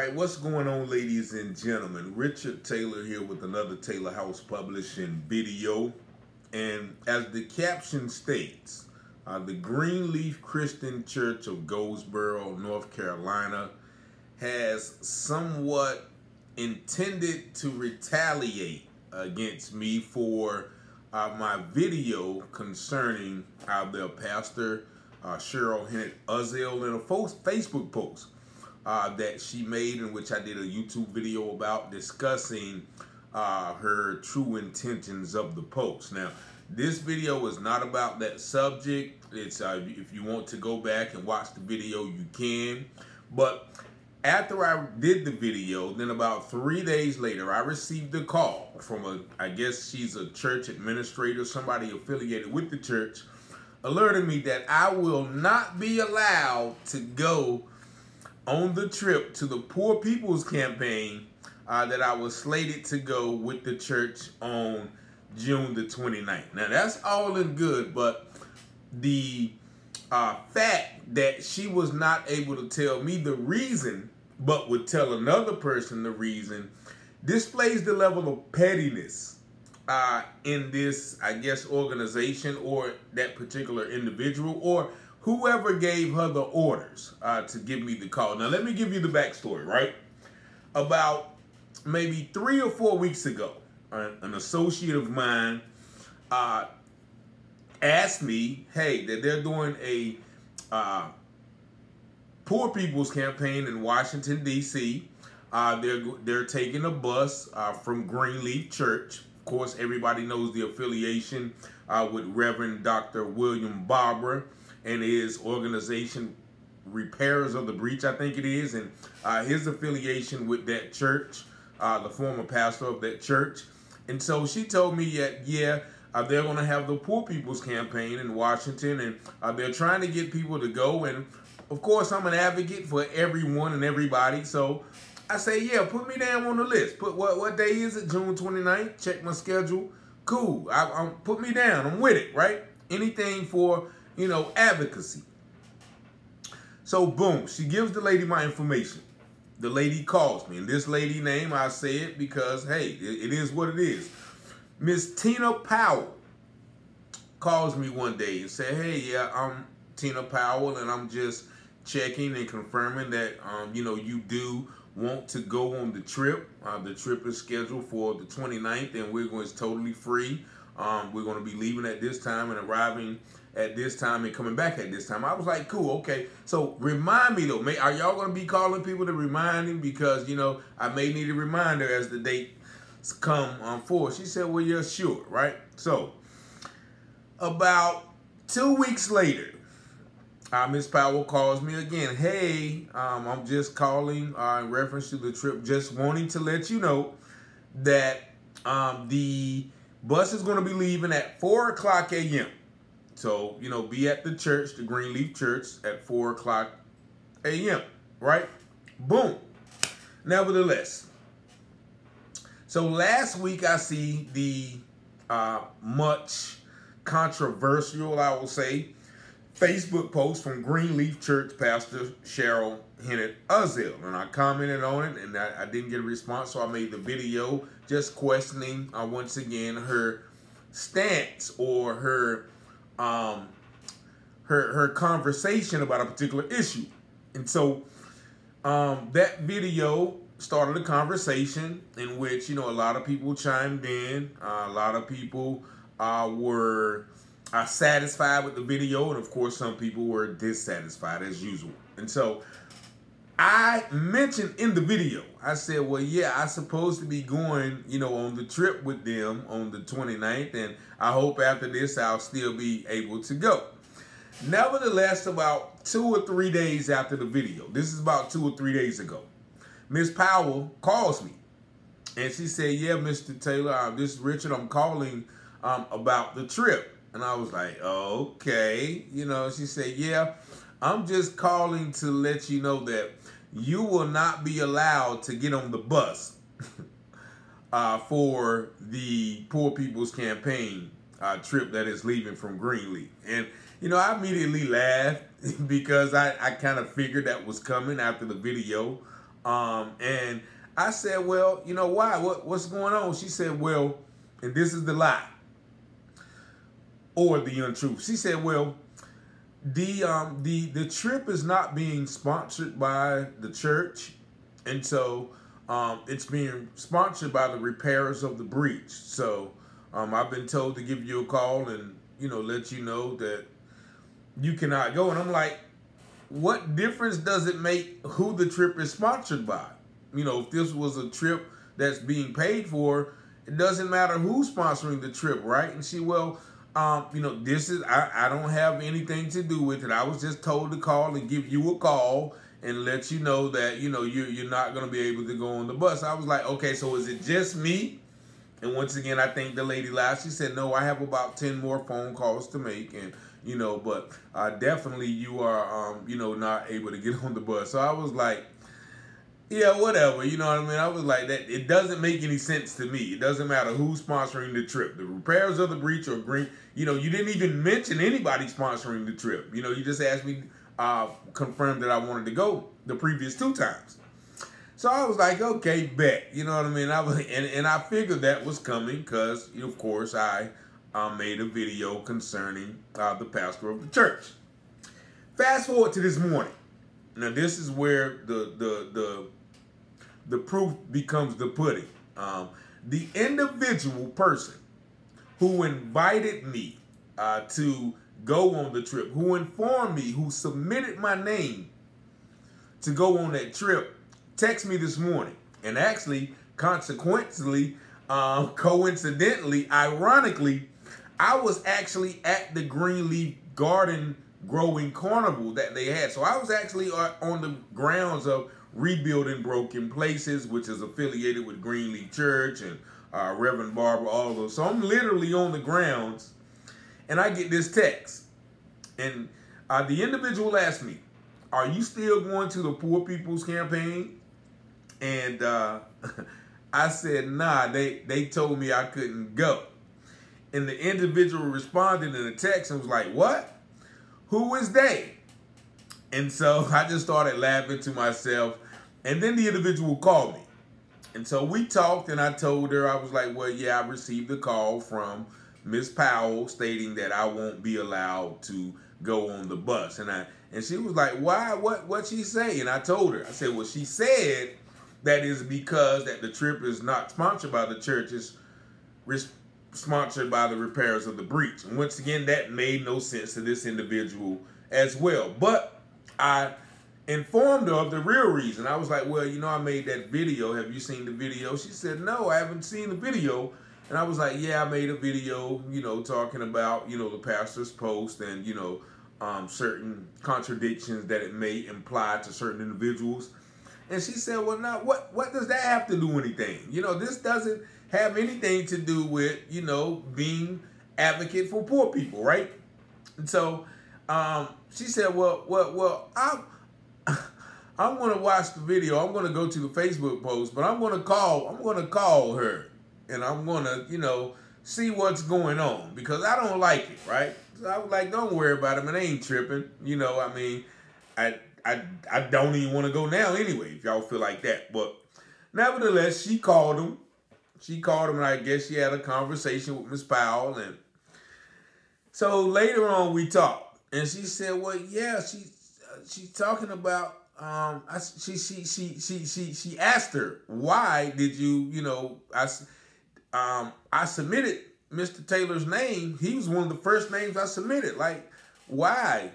right, what's going on, ladies and gentlemen? Richard Taylor here with another Taylor House Publishing video. And as the caption states, the Greenleaf Christian Church of Goldsboro, North Carolina, has somewhat intended to retaliate against me for my video concerning their pastor, Cheryl Hinnant-Uzzell, in a Facebook post that she made, in which I did a YouTube video about discussing her true intentions of the post. Now, this video is not about that subject. It's if you want to go back and watch the video, you can. But after I did the video, then about 3 days later, I received a call from I guess she's a church administrator, somebody affiliated with the church, alerting me that I will not be allowed to go on the trip to the Poor People's Campaign that I was slated to go with the church on June the 29th. Now, that's all in good, but the fact that she was not able to tell me the reason, but would tell another person the reason, displays the level of pettiness in this, I guess, organization, or that particular individual, or whoever gave her the orders to give me the call. Now, let me give you the backstory, right? About maybe 3 or 4 weeks ago, an associate of mine asked me, hey, that they're doing a Poor People's Campaign in Washington, D.C. They're taking a bus from Greenleaf Church. Of course, everybody knows the affiliation with Reverend Dr. William Barber and his organization, Repairers of the Breach, I think it is, and his affiliation with that church, the former pastor of that church. And so she told me that, yeah, they're going to have the Poor People's Campaign in Washington, and they're trying to get people to go. And, of course, I'm an advocate for everyone and everybody, so I say, yeah, put me down on the list. Put what day is it? June 29th. Check my schedule. Cool. Put me down. I'm with it, right? Anything for, you know, advocacy. So, boom, she gives the lady my information. The lady calls me. And this lady name, I say it because, hey, it is what it is. Miss Tina Powell calls me one day and said, hey, yeah, I'm Tina Powell, and I'm just checking and confirming that, you know, you do want to go on the trip. The trip is scheduled for the 29th, and it's totally free. We're going to be leaving at this time and arriving at this time and coming back at this time. I was like, cool, okay. So remind me, though. Are y'all going to be calling people to remind him? Because, you know, I may need a reminder as the dates come forward. She said, well, you're sure, right? So about 2 weeks later, Miss Powell calls me again. Hey, I'm just calling in reference to the trip, just wanting to let you know that the bus is going to be leaving at 4 o'clock a.m. So, you know, be at the church, the Greenleaf Church, at 4 o'clock a.m., right? Boom. Nevertheless, so last week I see the much controversial, I will say, Facebook post from Greenleaf Church Pastor Cheryl Hinnant-Uzzell, and I commented on it, and I didn't get a response, so I made the video just questioning once again her stance, or her conversation about a particular issue. And so that video started a conversation in which, you know, a lot of people chimed in, a lot of people were satisfied with the video, and of course some people were dissatisfied as usual. And so I mentioned in the video, I said, well, yeah, I'm supposed to be going, you know, on the trip with them on the 29th, and I hope after this I'll still be able to go. Nevertheless, about 2 or 3 days after the video, this is about 2 or 3 days ago, Miss Powell calls me, and she said, yeah, Mr. Taylor, this is Richard, I'm calling about the trip. And I was like, okay. You know, she said, yeah, I'm just calling to let you know that you will not be allowed to get on the bus for the Poor People's Campaign trip that is leaving from Greenleaf. And, you know, I immediately laughed because I kind of figured that was coming after the video. And I said, well, you know why? What's going on? She said, well, and this is the lie or the untruth. She said, well, the trip is not being sponsored by the church, and so it's being sponsored by the repairers of the breach. So I've been told to give you a call and let you know that you cannot go. And I'm like, what difference does it make who the trip is sponsored by? If this was a trip that's being paid for, it doesn't matter who's sponsoring the trip, right? And she, well, this is, I don't have anything to do with it. I was just told to call and give you a call and let you know that, you're not going to be able to go on the bus. I was like, okay, so is it just me? And once again, I think the lady lied. She said, no, I have about 10 more phone calls to make. And, but definitely you are, not able to get on the bus. So I was like, yeah, whatever. You know what I mean? I was like, that. It doesn't make any sense to me. It doesn't matter who's sponsoring the trip. The repairers of the breach or green, you didn't even mention anybody sponsoring the trip. You just asked me, confirm that I wanted to go the previous 2 times. So I was like, okay, bet. You know what I mean? And I figured that was coming because, of course, I made a video concerning the pastor of the church. Fast forward to this morning. Now, this is where the proof becomes the pudding. The individual person who invited me to go on the trip, who informed me, who submitted my name to go on that trip, text me this morning. And actually, consequently, coincidentally, ironically, I was actually at the Greenleaf Garden Growing Carnival that they had. So I was actually on the grounds of Rebuilding Broken Places, which is affiliated with Greenleaf Church and Reverend Barber, all of those. So I'm literally on the grounds, and I get this text. And the individual asked me, are you still going to the Poor People's Campaign? And I said, nah, they told me I couldn't go. And the individual responded in a text and was like, what? Who is they? And so I just started laughing to myself. And then the individual called me. And so we talked, and I told her, I was like, well, yeah, I received a call from Miss Powell stating that I won't be allowed to go on the bus. And she was like, why? What'd she say? And I told her, I said, well, she said that is because that the trip is not sponsored by the church, it's sponsored by the repairers of the breach. And once again, that made no sense to this individual as well. But I informed her of the real reason. I was like, well, I made that video. Have you seen the video? She said, no, I haven't seen the video. And I was like, yeah, I made a video, talking about, the pastor's post and, certain contradictions that it may imply to certain individuals. And she said, well, now, what does that have to do with anything? This doesn't have anything to do with, being advocate for poor people, right? And so she said, well, I'm going to watch the video. I'm going to go to the Facebook post, but I'm going to call her, and I'm going to, see what's going on, because I don't like it, right? So I was like, don't worry about it, man. I ain't tripping. I don't even want to go now anyway, if y'all feel like that. But nevertheless, she called him. And I guess she had a conversation with Miss Powell. And so later on we talked. And she said, well, yeah, she's talking about, she asked her, why did you, I submitted Mr. Taylor's name. He was one of the first names I submitted. Like, why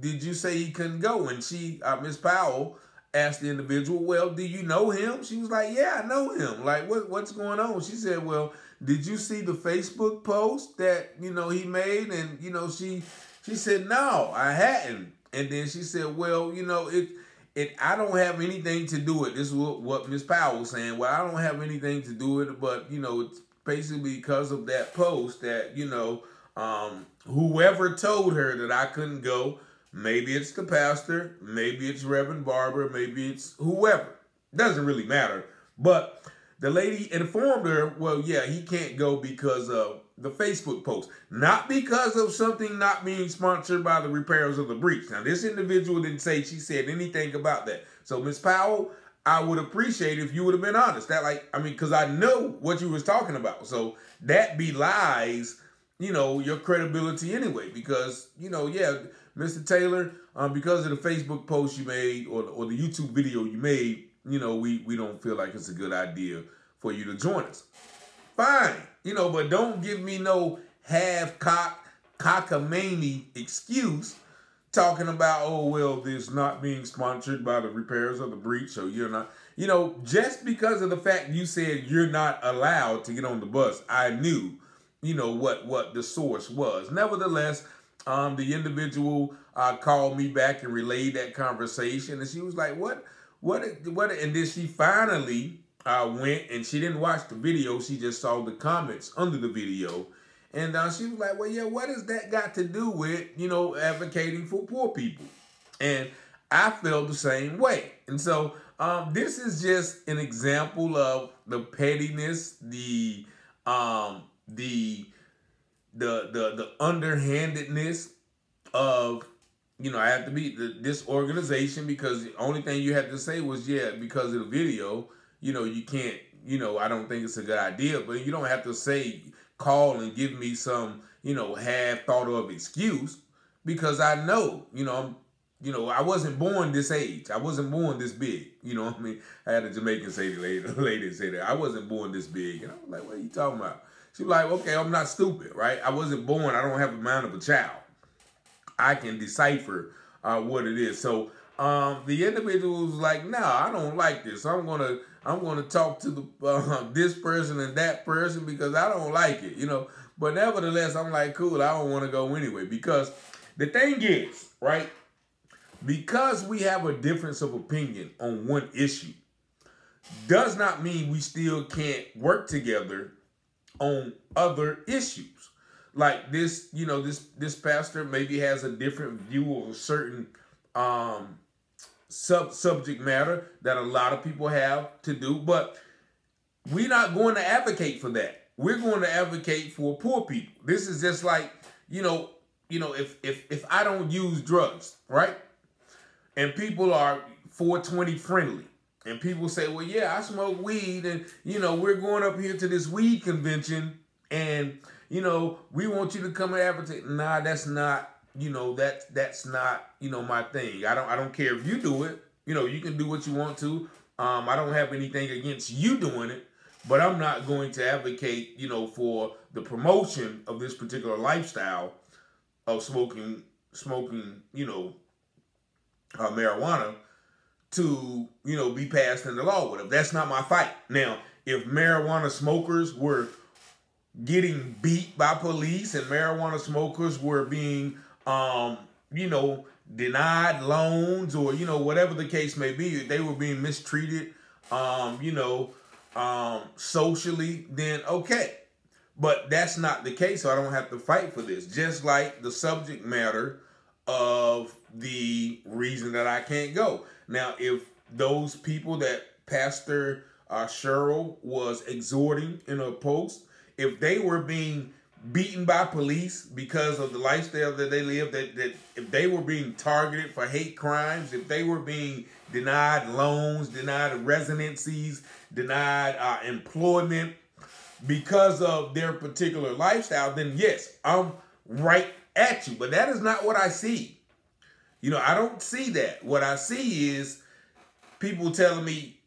did you say he couldn't go? And she, Miss Powell, asked the individual, well, do you know him? She was like, yeah, I know him. Like, what's going on? She said, well, did you see the Facebook post that, he made? And, she said, no, I hadn't. And then she said, well, I don't have anything to do with it. This is what Miss Powell was saying. Well, I don't have anything to do with it, but, it's basically because of that post that, whoever told her that I couldn't go, maybe it's the pastor, maybe it's Reverend Barber, maybe it's whoever. Doesn't really matter. But the lady informed her, well, yeah, he can't go because of the Facebook post. Not because of something not being sponsored by the repairers of the breach. Now, this individual didn't say she said anything about that. So, Miss Powell, I would appreciate if you would have been honest. That like, I mean, because I know what you was talking about. So that belies, you know, your credibility anyway. Because, you know, yeah, Mr. Taylor, because of the Facebook post you made or the YouTube video you made, you know, we don't feel like it's a good idea for you to join us. Fine, you know, but don't give me no cockamamie excuse talking about, oh, well, this not being sponsored by the repairs of the breach, so you're not, you know, just because of the fact you said you're not allowed to get on the bus, I knew, you know, what the source was. Nevertheless, the individual called me back and relayed that conversation, and she was like, what, and then she finally went, and she didn't watch the video, she just saw the comments under the video. And she was like, well, yeah, what has that got to do with, you know, advocating for poor people? And I felt the same way. And so this is just an example of the pettiness, the underhandedness of, you know, I have to be this organization, because the only thing you had to say was, yeah, because of the video, you know, you can't, you know, I don't think it's a good idea, but you don't have to say, call and give me some, you know, half thought of excuse, because I know, you know, I wasn't born this age. I wasn't born this big. You know what I mean? I had a Jamaican lady say that. I wasn't born this big. And I was like, what are you talking about? She was like, okay, I'm not stupid, right? I wasn't born. I don't have the mind of a child. I can decipher what it is. So the individual was like, nah, I don't like this. I'm gonna talk to the this person and that person because I don't like it, you know. But nevertheless, I'm like, cool, I don't want to go anyway, because the thing is, right, because we have a difference of opinion on one issue does not mean we still can't work together on other issues. Like this, you know, this pastor maybe has a different view of a certain subject matter that a lot of people have to do, but we're not going to advocate for that. We're going to advocate for poor people. This is just like, you know, if I don't use drugs, right? And people are 420 friendly, and people say, well, yeah, I smoke weed, and, you know, we're going up here to this weed convention, and, you know, we want you to come and advocate. Nah, that's not, you know, that's not, you know, my thing. I don't care if you do it. You know, you can do what you want to. I don't have anything against you doing it, but I'm not going to advocate, you know, for the promotion of this particular lifestyle of smoking, you know, marijuana to, you know, be passed into law with them. That's not my fight. Now, if marijuana smokers were getting beat by police and marijuana smokers were being, you know, denied loans, or, you know, whatever the case may be, they were being mistreated, you know, socially, then okay. But that's not the case, so I don't have to fight for this. Just like the subject matter of the reason that I can't go. Now, if those people that Pastor Cheryl was exhorting in a post, if they were being beaten by police because of the lifestyle that they live, that if they were being targeted for hate crimes, if they were being denied loans, denied residencies, denied employment because of their particular lifestyle, then yes, I'm right at you. But that is not what I see. You know, I don't see that. What I see is people telling me,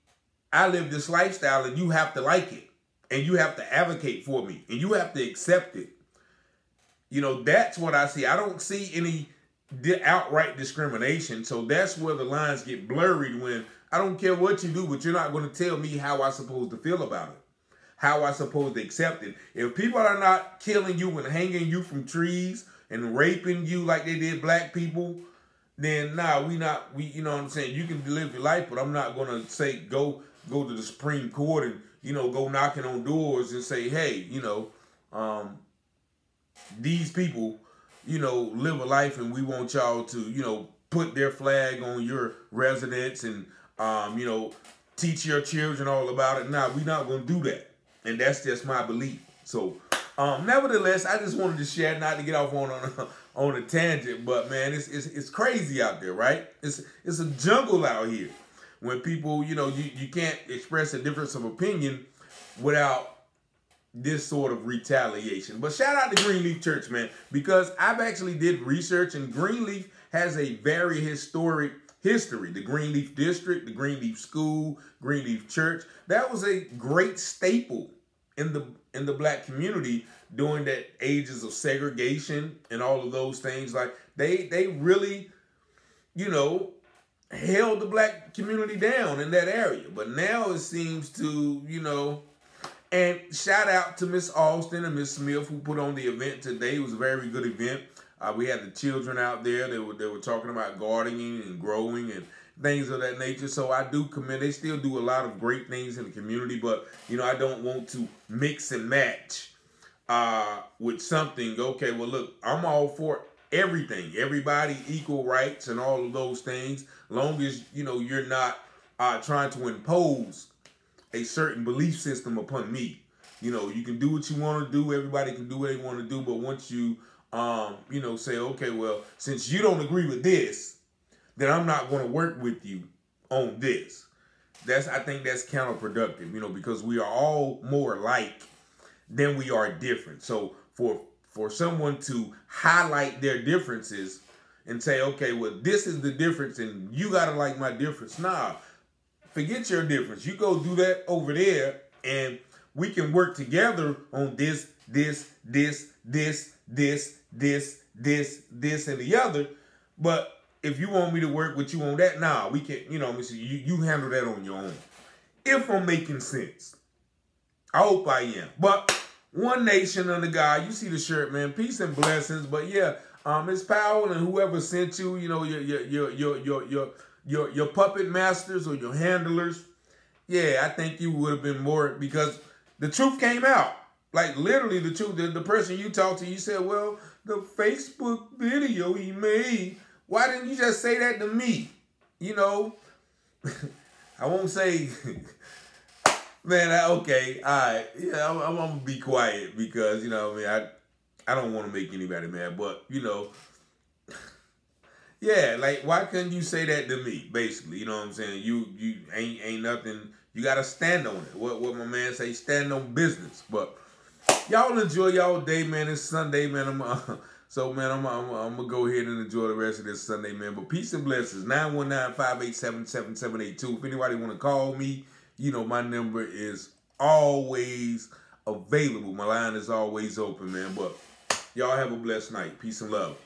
I live this lifestyle and you have to like it. And you have to advocate for me. And you have to accept it. You know, that's what I see. I don't see any outright discrimination. So that's where the lines get blurred, when I don't care what you do, but you're not going to tell me how I'm supposed to feel about it. How I'm supposed to accept it. If people are not killing you and hanging you from trees and raping you like they did black people, then nah, we you know what I'm saying? You can live your life, but I'm not going to say go to the Supreme Court and, you know, go knocking on doors and say, hey, you know, these people, you know, live a life and we want y'all to, you know, put their flag on your residence and, you know, teach your children all about it. Nah, we're not going to do that. And that's just my belief. So, nevertheless, I just wanted to share, not to get off on a tangent, but man, it's crazy out there, right? It's a jungle out here. when people, you know, you can't express a difference of opinion without this sort of retaliation. But shout out to Greenleaf Church, man, because I've actually did research, and Greenleaf has a very historic history. The Greenleaf District, the Greenleaf School, Greenleaf Church, that was a great staple in the black community during that ages of segregation and all of those things. Like they really, you know, held the black community down in that area. But now it seems to, you know, and shout out to Miss Austin and Miss Smith who put on the event today. It was a very good event. We had the children out there. They were talking about gardening and growing and things of that nature. So I do commend. They still do a lot of great things in the community, but you know, I don't want to mix and match with something. Okay, well look, I'm all for everything, everybody, equal rights and all of those things, long as you know you're not trying to impose a certain belief system upon me. You know, you can do what you want to do. Everybody can do what they want to do, but once you you know, say, okay, well, since you don't agree with this, then I'm not going to work with you on this. I think that's counterproductive, you know, because we are all more alike than we are different. So for someone to highlight their differences and say, okay, well, this is the difference and you got to like my difference. Nah, forget your difference. You go do that over there and we can work together on this, and the other. But if you want me to work with you on that, nah, we can, you know, you handle that on your own. If I'm making sense. I hope I am. But one nation under God. You see the shirt, man. Peace and blessings. But yeah, Miss Powell and whoever sent you, you know, your puppet masters or your handlers. Yeah, I think you would have been more, because the truth came out. Like literally the truth. The person you talked to, you said, well, the Facebook video he made, why didn't you just say that to me? You know, I won't say, man, okay, all right. Yeah, I'm going to be quiet because, you know, I mean, I don't want to make anybody mad, but, you know, yeah, like, why couldn't you say that to me, basically? You know what I'm saying? You ain't nothing, you got to stand on it. What my man say, stand on business. But y'all enjoy y'all day, man. It's Sunday, man. So, man, I'm going to go ahead and enjoy the rest of this Sunday, man. But peace and blessings. 919-587-7782. If anybody want to call me, you know, my number is always available. My line is always open, man. But y'all have a blessed night. Peace and love.